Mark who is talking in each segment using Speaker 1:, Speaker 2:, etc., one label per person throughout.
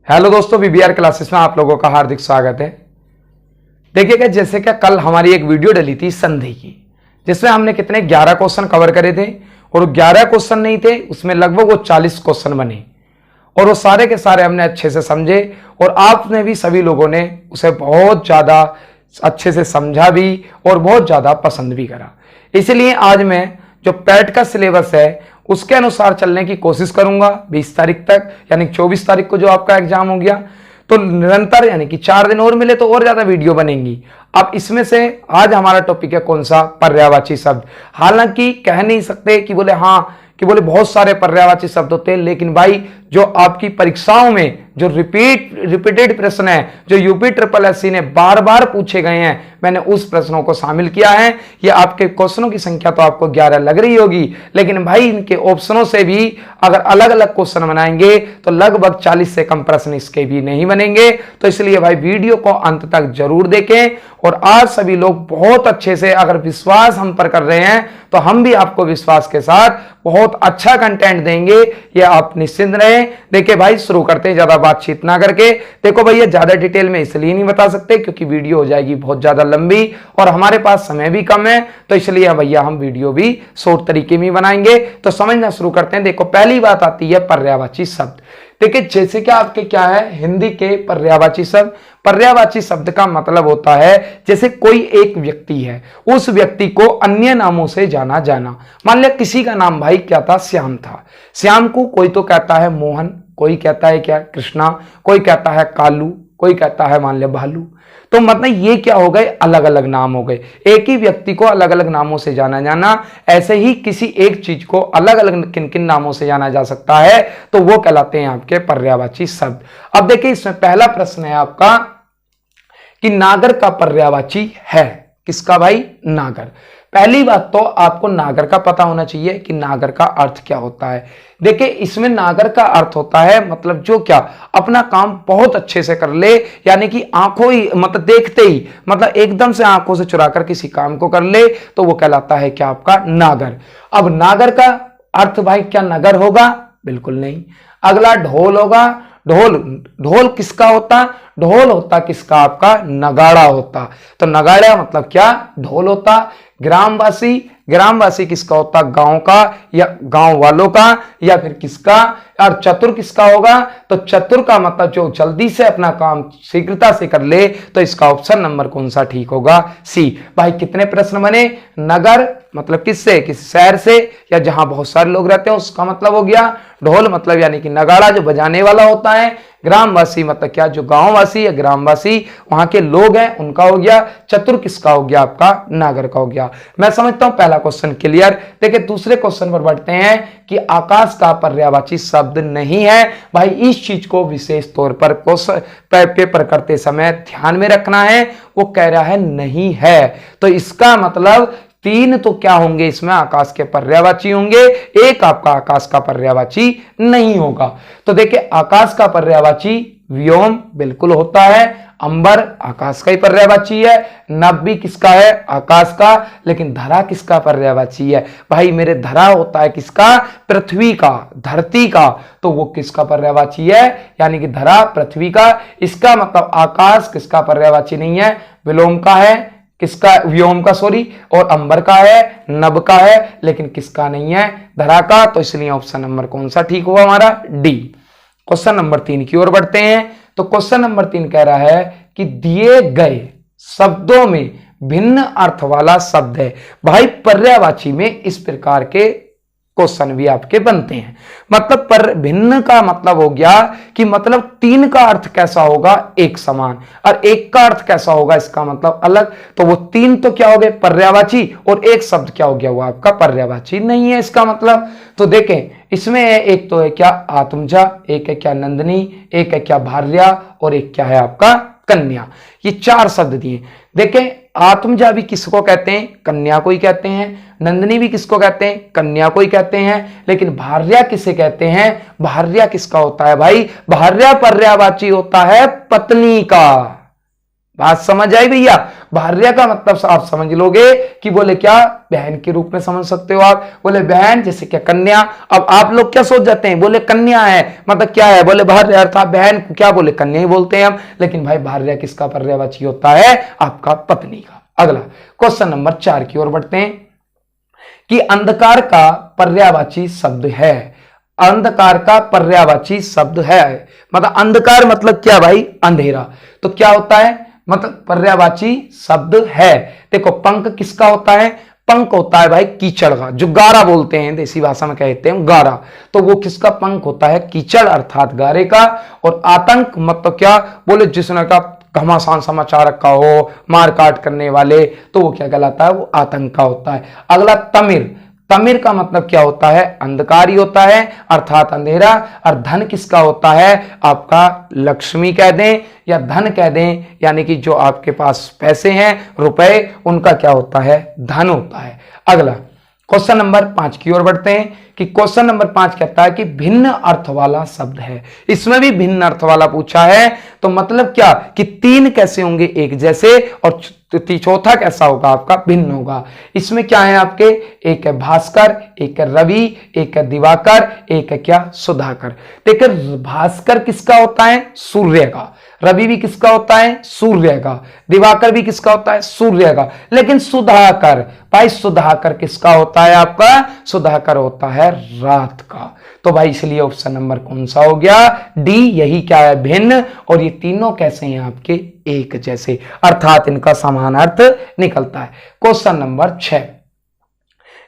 Speaker 1: Hello दोस्तों, BBr classes में आप लोगों का हार्दिक स्वागत है। देखिएगा, जैसे कि कल हमारी एक वीडियो डली थी संधि की, जिसमें हमने कितने 11 क्वेश्चन कवर करे थे और 11 क्वेश्चन नहीं थे, उसमें लगभग वो 40 क्वेश्चन बने और वो सारे के सारे हमने अच्छे से समझे और आपने भी सभी लोगों ने उसे बहुत ज़्यादा अच्छे से समझा भी और बहुत ज़्यादा पसंद भी करा। इसलिए आज मैं जो पैट का सिलेबस है उसके अनुसार चलने की कोशिश करूंगा 20 तारीख तक, यानी 24 तारीख को जो आपका एग्जाम हो गया, तो निरंतर यानी कि 4 दिन और मिले तो और ज्यादा वीडियो बनेंगी। अब इसमें से आज हमारा टॉपिक है कौन सा, पर्यायवाची शब्द। हालांकि कह नहीं सकते कि बोले बहुत सारे पर्यायवाची शब्द होते हैं, लेकिन भाई जो आपकी परीक्षाओं में जो रिपीटेड प्रश्न है, जो यूपी ट्रिपल एससी ने बार बार पूछे गए हैं, मैंने उस प्रश्नों को शामिल किया है। ये आपके क्वेश्चनों की संख्या तो आपको 11 लग रही होगी, लेकिन भाई इनके ऑप्शनों से भी अगर अलग अलग क्वेश्चन बनाएंगे तो लगभग 40 से कम प्रश्न इसके भी नहीं बनेंगे। तो इसलिए भाई वीडियो को अंत तक जरूर देखें। और आज सभी लोग बहुत अच्छे से अगर विश्वास हम पर कर रहे हैं तो हम भी आपको विश्वास के साथ बहुत अच्छा कंटेंट देंगे, ये आप निश्चिंत रहें। देखिए भाई, शुरू करते हैं ज्यादा बातचीत ना करके। देखो भैया, ज्यादा डिटेल में इसलिए नहीं बता सकते क्योंकि वीडियो हो जाएगी बहुत ज्यादा लंबी और हमारे पास समय भी कम है, तो इसलिए भैया हम वीडियो भी शॉर्ट तरीके में बनाएंगे। तो समझना शुरू करते हैं। देखो, पहली बात आती है पर्यायवाची शब्द। देखिए, जैसे कि आपके क्या है हिंदी के पर्यायवाची शब्द। पर्यायवाची शब्द का मतलब होता है जैसे कोई एक व्यक्ति है, उस व्यक्ति को अन्य नामों से जाना जाना। मान लिया किसी का नाम भाई क्या था, श्याम था। श्याम को कोई तो कहता है मोहन, कोई कहता है क्या कृष्णा, कोई कहता है कालू, कोई कहता है मान लिया भालू। तो मतलब ये क्या हो गए, अलग अलग नाम हो गए। एक ही व्यक्ति को अलग अलग नामों से जाना जाना। ऐसे ही किसी एक चीज को अलग अलग किन किन नामों से जाना जा सकता है, तो वो कहलाते हैं आपके पर्यायवाची शब्द। अब देखिए, इसमें पहला प्रश्न है आपका कि नागर का पर्यायवाची है किसका भाई, नागर। पहली बात तो आपको नागर का पता होना चाहिए कि नागर का अर्थ क्या होता है। देखिए, इसमें नागर का अर्थ होता है मतलब जो क्या अपना काम बहुत अच्छे से कर ले, यानी कि आंखों ही मतलब देखते ही मतलब एकदम से आंखों से चुराकर किसी काम को कर ले, तो वो कहलाता है क्या आपका नागर। अब नागर का अर्थ भाई क्या नगर होगा, बिल्कुल नहीं। अगला ढोल होगा। ढोल किसका होता, ढोल होता किसका आपका, नगाड़ा होता। तो नगाड़ा मतलब क्या, ढोल होता। ग्रामवासी किसका होता, गांव का या गांव वालों का या फिर किसका। और चतुर किसका होगा, तो चतुर का मतलब जो जल्दी से अपना काम शीघ्रता से कर ले, तो इसका ऑप्शन नंबर कौन सा ठीक होगा, सी। भाई कितने प्रश्न बने, नगर मतलब किससे, किसी शहर से या जहां बहुत सारे लोग रहते हैं उसका मतलब हो गया। ढोल मतलब यानी कि नगाड़ा जो बजाने वाला होता है। ग्रामवासी मतलब क्या, जो गांववासी या ग्रामवासी वहां के लोग हैं उनका हो गया। चतुर किसका हो गया, आपका नागर का हो गया। मैं समझता हूं पहला क्वेश्चन क्लियर। देखिए, दूसरे क्वेश्चन पर बढ़ते हैं कि आकाश का पर्यायवाची शब्द नहीं है। भाई इस चीज को विशेष तौर पर पेपर करते समय ध्यान में रखना है। वो कह रहा है नहीं है, तो इसका मतलब 3 तो क्या होंगे इसमें आकाश के पर्यायवाची होंगे, एक आपका आकाश का पर्यायवाची नहीं होगा। तो देखिए, आकाश का पर्यायवाची व्योम बिल्कुल होता है। अंबर आकाश का ही पर्यायवाची है। नभ भी किसका है, आकाश का। लेकिन धरा किसका पर्यायवाची है, भाई मेरे धरा होता है किसका, पृथ्वी का, धरती का। तो वो किसका पर्यायवाची है, यानी कि धरा पृथ्वी का। इसका मतलब आकाश किसका पर्यायवाची नहीं है, विलोम का है, किसका, व्योम का सॉरी, और अंबर का है, नभ का है, लेकिन किसका नहीं है, धरा का। तो इसलिए ऑप्शन नंबर कौन सा ठीक होगा हमारा, डी। क्वेश्चन नंबर 3 की ओर बढ़ते हैं। तो क्वेश्चन नंबर 3 कह रहा है कि दिए गए शब्दों में भिन्न अर्थ वाला शब्द है। भाई पर्यायवाची में इस प्रकार के क्वेश्चन भी आपके बनते हैं। मतलब पर भिन्न का मतलब हो गया कि मतलब 3 का अर्थ कैसा होगा, एक समान, और एक का अर्थ कैसा होगा इसका मतलब अलग। तो वो 3 तो क्या हो गए पर्यायवाची, और एक शब्द क्या हो गया, वो आपका पर्यायवाची नहीं है इसका मतलब। तो देखें, इसमें एक तो है क्या आत्मजा, एक है क्या नंदिनी, एक है क्या भार्या, और एक क्या है आपका कन्या। ये 4 शब्द दिए। देखें, आत्मजा भी किसको कहते हैं, कन्या को ही कहते हैं। नंदिनी भी किसको कहते हैं, कन्या को ही कहते हैं। लेकिन भार्या किसे कहते हैं, भार्या किसका होता है भाई, भार्या पर्यायवाची होता है पत्नी का। बात समझ आई भैया। भार्या का मतलब आप समझ लोगे कि बोले क्या, बहन के रूप में समझ सकते हो आप। बोले बहन जैसे क्या कन्या। अब आप लोग क्या सोच जाते हैं, बोले कन्या है मतलब क्या है, बोले भार्या अर्थात बहन को क्या बोले, कन्या ही बोलते हैं हम। लेकिन भाई भार्या किसका पर्यायवाची होता है, आपका पत्नी का। अगला क्वेश्चन नंबर 4 की ओर बढ़ते हैं कि अंधकार का पर्यायवाची शब्द है। अंधकार का पर्यायवाची शब्द है, मतलब अंधकार मतलब क्या भाई, अंधेरा। तो क्या होता है, मतलब पर्यायवाची शब्द है। देखो पंख किसका होता है, पंख होता है भाई कीचड़ का, जो गारा बोलते हैं, देसी भाषा में कहते हैं गारा। तो वो किसका पंख होता है, कीचड़ अर्थात गारे का। और आतंक मतलब क्या, बोले जिसने का घमासान समाचार रखा हो, मार काट करने वाले, तो वो क्या कहलाता है, वो आतंक का होता है। अगला तमिर। तमिर का मतलब क्या होता है, अंधकार ही होता है अर्थात अंधेरा। और धन किसका होता है, आपका लक्ष्मी कह दें या धन कह दें, यानी कि जो आपके पास पैसे हैं, रुपए, उनका क्या होता है, धन होता है। अगला क्वेश्चन नंबर 5 की ओर बढ़ते हैं कि क्वेश्चन नंबर 5 कहता है कि भिन्न अर्थ वाला शब्द है। इसमें भी भिन्न अर्थ वाला पूछा है। तो मतलब क्या कि 3 कैसे होंगे एक जैसे, और चौथा कैसा होगा, आपका भिन्न होगा। इसमें क्या है आपके, एक है भास्कर, एक है रवि, एक है दिवाकर, एक है क्या, सुधाकर। देखिए भास्कर किसका होता है, सूर्य का। रवि भी किसका होता है, सूर्य का। दिवाकर भी किसका होता है, सूर्य का। लेकिन सुधाकर, भाई सुधाकर किसका होता है, आपका सुधाकर होता है रात का। तो भाई इसलिए ऑप्शन नंबर कौन सा हो गया, डी। यही क्या है, भिन्न। और ये तीनों कैसे हैं आपके, एक जैसे, अर्थात इनका समान अर्थ निकलता है। क्वेश्चन नंबर 6,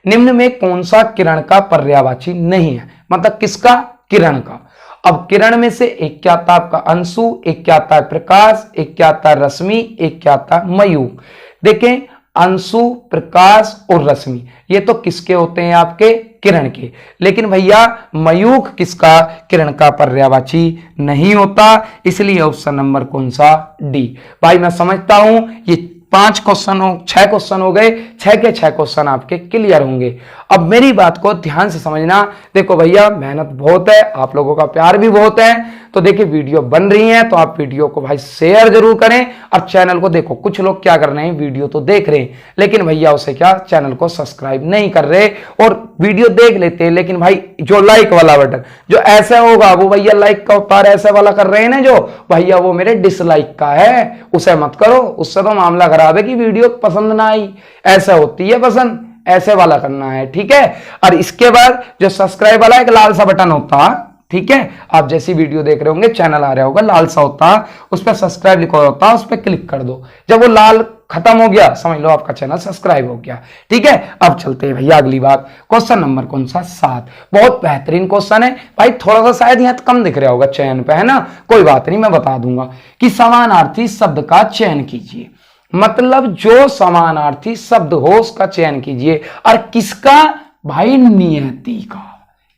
Speaker 1: निम्न में कौन सा किरण का पर्यायवाची नहीं है, मतलब किसका, किरण का। अब किरण में से एक क्या आता है आपका अंशु, एक क्या आता है प्रकाश, एक क्या आता है रश्मि, एक क्या आता है मयूख। देखें अंशु, प्रकाश और रश्मि ये तो किसके होते हैं, आपके किरण के। लेकिन भैया मयूख किसका, किरण का पर्यायवाची नहीं होता। इसलिए ऑप्शन नंबर कौन सा, डी। भाई मैं समझता हूं ये 5 क्वेश्चन हो, 6 क्वेश्चन हो गए, 6 के 6 क्वेश्चन आपके क्लियर होंगे। अब मेरी बात को ध्यान से समझना। देखो भैया मेहनत बहुत है, आप लोगों का प्यार भी बहुत है। तो देखिए वीडियो बन रही है तो आप वीडियो को भाई शेयर जरूर करें। और चैनल को देखो, कुछ लोग क्या कर रहे हैं, वीडियो तो देख रहे हैं लेकिन भैया उसे क्या, चैनल को सब्सक्राइब नहीं कर रहे। और वीडियो देख लेते हैं लेकिन भाई जो लाइक वाला बटन जो ऐसे होगा वो भैया लाइक का होता है, ऐसे वाला कर रहे हैं ना जो भैया, वो मेरे डिसलाइक का है, उसे मत करो। उससे तो मामला खराब है कि वीडियो पसंद ना आई, ऐसा होती है पसंद, ऐसे वाला करना है, ठीक है। और इसके बाद जो सब्सक्राइब वाला एक लाल सा बटन होता, ठीक है, आप जैसी वीडियो देख रहे होंगे चैनल आ रहा होगा लाल सा होता, उस पर सब्सक्राइब लिखा होता, उस पर क्लिक कर दो। जब वो लाल खत्म हो गया समझ लो आपका चैनल सब्सक्राइब हो गया, ठीक है। अब चलते हैं भैया अगली बात, क्वेश्चन नंबर कौन सा, 7। बहुत बेहतरीन क्वेश्चन है भाई, थोड़ा सा शायद यहाँ कम दिख रहा होगा चयन पे, है ना, कोई बात नहीं, मैं बता दूंगा कि समानार्थी शब्द का चयन कीजिए। मतलब जो समानार्थी शब्द हो उसका चयन कीजिए। और किसका, भाई नियति का।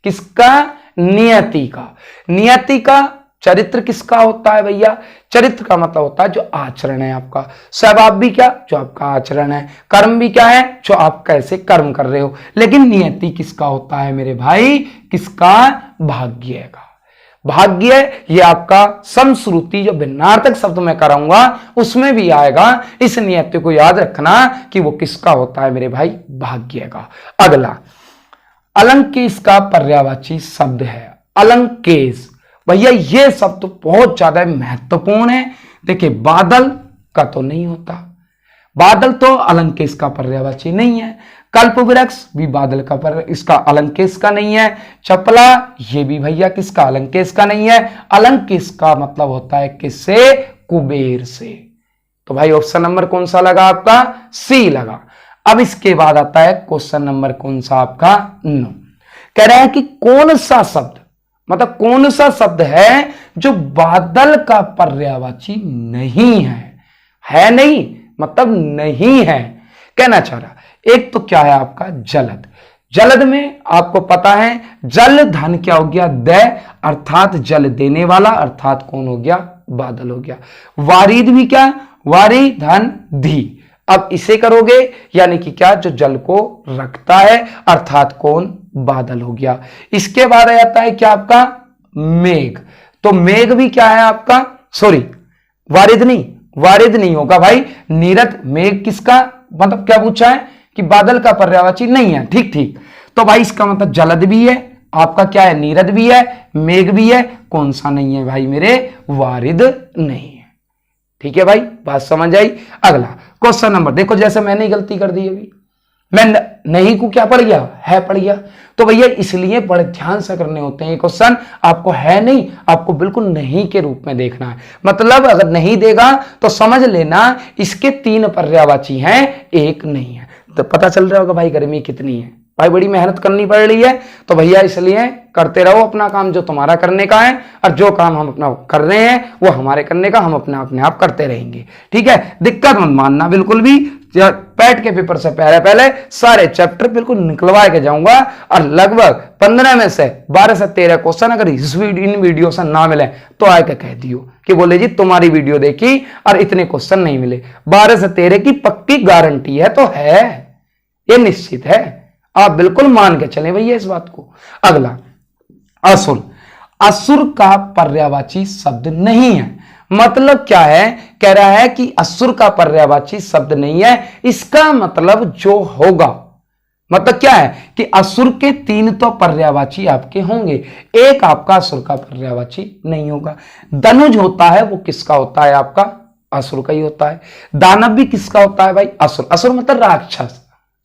Speaker 1: किसका, नियति का। नियति का चरित्र किसका होता है भैया, चरित्र का मतलब होता है जो आचरण है आपका। स्वभाव भी क्या, जो आपका आचरण है। कर्म भी क्या है, जो आप कैसे कर्म कर रहे हो। लेकिन नियति किसका होता है मेरे भाई, किसका, भाग्य का। भाग्य ये आपका समश्रुति जो भिन्नार्थक शब्द में कराऊंगा उसमें भी आएगा। इस नियति को याद रखना कि वो किसका होता है मेरे भाई, भाग्य का। अगला अलंकेश का पर्यायवाची शब्द है। अलंकेश भैया ये शब्द तो बहुत ज्यादा महत्वपूर्ण है। देखिए बादल का तो नहीं होता, बादल तो अलंकेश का पर्यायवाची नहीं है। कल्प वृक्ष भी बादल का पर इसका अलंकेश का नहीं है। चपला ये भी भैया किसका, अलंकेश का नहीं है। अलंकेश का मतलब होता है किससे, कुबेर से। तो भाई ऑप्शन नंबर कौन सा लगा आपका, सी लगा। अब इसके बाद आता है क्वेश्चन नंबर कौन सा आपका, 9। कह रहा है कि कौन सा शब्द, मतलब कौन सा शब्द है जो बादल का पर्यायवाची नहीं है नहीं मतलब नहीं है, कहना चाह रहा। एक तो क्या है आपका जलद। जलद में आपको पता है जल धन क्या हो गया, दै, अर्थात जल देने वाला, अर्थात कौन हो गया, बादल हो गया। वारिद भी क्या, वारी धन धी। अब इसे करोगे यानी कि क्या, जो जल को रखता है, अर्थात कौन, बादल हो गया। इसके बाद आ जाता है क्या आपका, मेघ। तो मेघ भी क्या है आपका, सॉरी वारिद नहीं, वारिद नहीं होगा भाई। नीरद मेघ किसका मतलब क्या पूछा है कि बादल का पर्यायवाची नहीं है। ठीक ठीक, तो भाई इसका मतलब जलद भी है, आपका क्या है नीरद भी है, मेघ भी है, कौन सा नहीं है भाई मेरे, वारिद नहीं है। ठीक है भाई, बात समझ आई। अगला क्वेश्चन नंबर देखो, जैसे मैंने गलती कर दी अभी, मैं नहीं को क्या पढ़ गया, है पढ़ गया। तो भैया इसलिए बड़े ध्यान से करने होते हैं ये क्वेश्चन, आपको है नहीं, आपको बिल्कुल नहीं के रूप में देखना है। मतलब अगर नहीं देगा तो समझ लेना इसके 3 पर्यायवाची हैं, एक नहीं है। तो पता चल रहा होगा भाई गर्मी कितनी है, भाई बड़ी मेहनत करनी पड़ रही है। तो भैया इसलिए करते रहो अपना काम जो तुम्हारा करने का है, और जो काम हम अपना कर रहे हैं वो हमारे करने का, हम अपने आप करते रहेंगे। ठीक है, दिक्कत मत मानना बिल्कुल भी। पैट के पेपर से पहले सारे चैप्टर बिल्कुल निकलवा के जाऊंगा, और लगभग 15 में से 12 से 13 क्वेश्चन अगर इन वीडियो से ना मिले तो आके कह दियो कि बोले जी तुम्हारी वीडियो देखी और इतने क्वेश्चन नहीं मिले। 12 से 13 की पक्की गारंटी है, तो है ये निश्चित है, आप बिल्कुल मान के चले भैया इस बात को। अगला असुर, असुर का पर्यायवाची शब्द नहीं है। मतलब क्या है, कह रहा है कि असुर का पर्यायवाची शब्द नहीं है, इसका मतलब जो होगा, मतलब क्या है कि असुर के 3 तो पर्यायवाची आपके होंगे, एक आपका असुर का पर्यायवाची नहीं होगा। धनुज होता है वो किसका होता है, आपका असुर का ही होता है। दानव भी किसका होता है भाई, असुर। असुर मतलब राक्षस,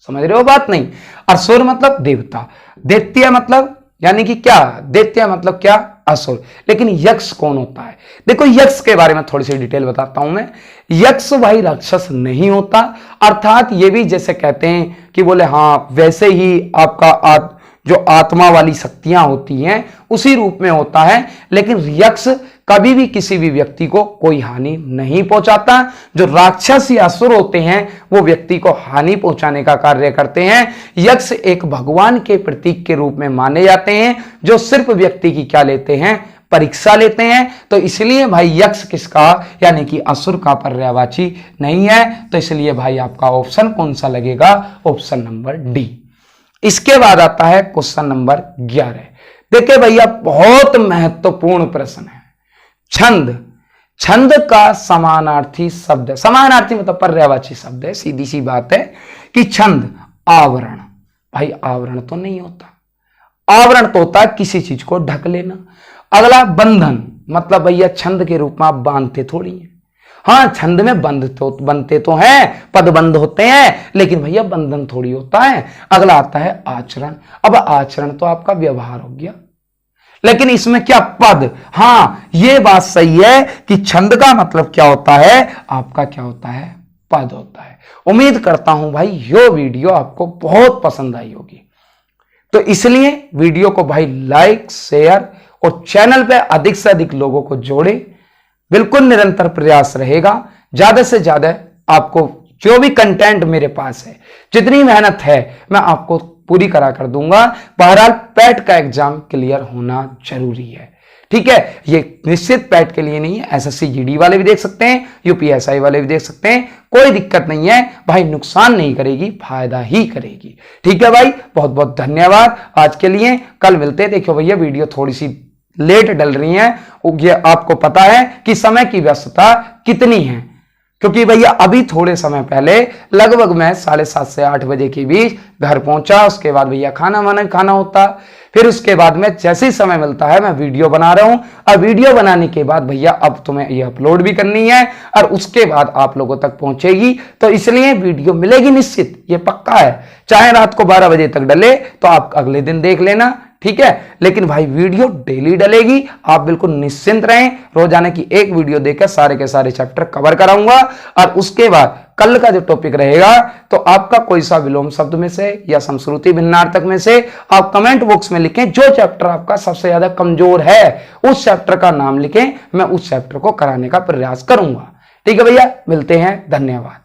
Speaker 1: समझ रहे हो बात नहीं। असुर मतलब देवता, दैत्य मतलब यानी कि क्या, दैत्य मतलब क्या, असुर। लेकिन यक्ष कौन होता है, देखो यक्ष के बारे में थोड़ी सी डिटेल बताता हूं मैं। यक्ष भाई राक्षस नहीं होता, अर्थात ये भी जैसे कहते हैं कि बोले हाँ वैसे ही आपका जो आत्मा वाली शक्तियां होती हैं उसी रूप में होता है। लेकिन यक्ष कभी भी किसी भी व्यक्ति को कोई हानि नहीं पहुंचाता। जो राक्षस या असुर होते हैं वो व्यक्ति को हानि पहुंचाने का कार्य करते हैं। यक्ष एक भगवान के प्रतीक के रूप में माने जाते हैं, जो सिर्फ व्यक्ति की क्या लेते हैं, परीक्षा लेते हैं। तो इसलिए भाई यक्ष किसका यानी कि असुर का पर्यायवाची नहीं है। तो इसलिए भाई आपका ऑप्शन कौन सा लगेगा, ऑप्शन नंबर डी। इसके बाद आता है क्वेश्चन नंबर 11। देखिए भैया बहुत महत्वपूर्ण प्रश्न है। छंद, छंद का समानार्थी शब्द, समानार्थी मतलब पर्यायवाची शब्द है, सीधी सी बात है कि छंद आवरण। भाई आवरण तो नहीं होता, आवरण तो होता है किसी चीज को ढक लेना। अगला बंधन, मतलब भैया छंद के रूप में आप बांधते थोड़ी हैं। हाँ छंद में बनते तो हैं, पदबंध होते हैं, लेकिन भैया बंधन थोड़ी होता है। अगला आता है आचरण। अब आचरण तो आपका व्यवहार हो गया, लेकिन इसमें क्या पद। हाँ ये बात सही है कि छंद का मतलब क्या होता है, आपका क्या होता है, पद होता है। उम्मीद करता हूं भाई ये वीडियो आपको बहुत पसंद आई होगी। तो इसलिए वीडियो को भाई लाइक शेयर और चैनल पे अधिक से अधिक लोगों को जोड़े। बिल्कुल निरंतर प्रयास रहेगा, ज्यादा से ज्यादा आपको जो भी कंटेंट मेरे पास है, जितनी मेहनत है मैं आपको पूरी करा कर दूंगा। बहरहाल पैट का एग्जाम क्लियर होना जरूरी है, ठीक है। ये निश्चित पैट के लिए नहीं है, एसएससी जीडी वाले भी देख सकते हैं, यूपीएसआई वाले भी देख सकते हैं, कोई दिक्कत नहीं है भाई, नुकसान नहीं करेगी, फायदा ही करेगी। ठीक है भाई, बहुत बहुत धन्यवाद आज के लिए। कल मिलते हैं। देखो भैया वीडियो थोड़ी सी लेट डल रही है, ये आपको पता है कि समय की व्यस्तता कितनी है, क्योंकि भैया अभी थोड़े समय पहले लगभग मैं 7:30 से 8 बजे के बीच घर पहुंचा। उसके बाद भैया खाना होता, फिर उसके बाद में जैसे ही समय मिलता है मैं वीडियो बना रहा हूं। और वीडियो बनाने के बाद भैया अब तुम्हें ये अपलोड भी करनी है और उसके बाद आप लोगों तक पहुंचेगी। तो इसलिए वीडियो मिलेगी निश्चित, ये पक्का है। चाहे रात को 12 बजे तक डले तो आप अगले दिन देख लेना, ठीक है। लेकिन भाई वीडियो डेली डलेगी, आप बिल्कुल निश्चिंत रहें। रोजाना की एक वीडियो देकर सारे के सारे चैप्टर कवर कराऊंगा। और उसके बाद कल का जो टॉपिक रहेगा, तो आपका कोई सा विलोम शब्द में से या समश्रुति भिन्नार्थक में से आप कमेंट बॉक्स में लिखें जो चैप्टर आपका सबसे ज्यादा कमजोर है, उस चैप्टर का नाम लिखें, मैं उस चैप्टर को कराने का प्रयास करूंगा। ठीक है भैया, मिलते हैं, धन्यवाद।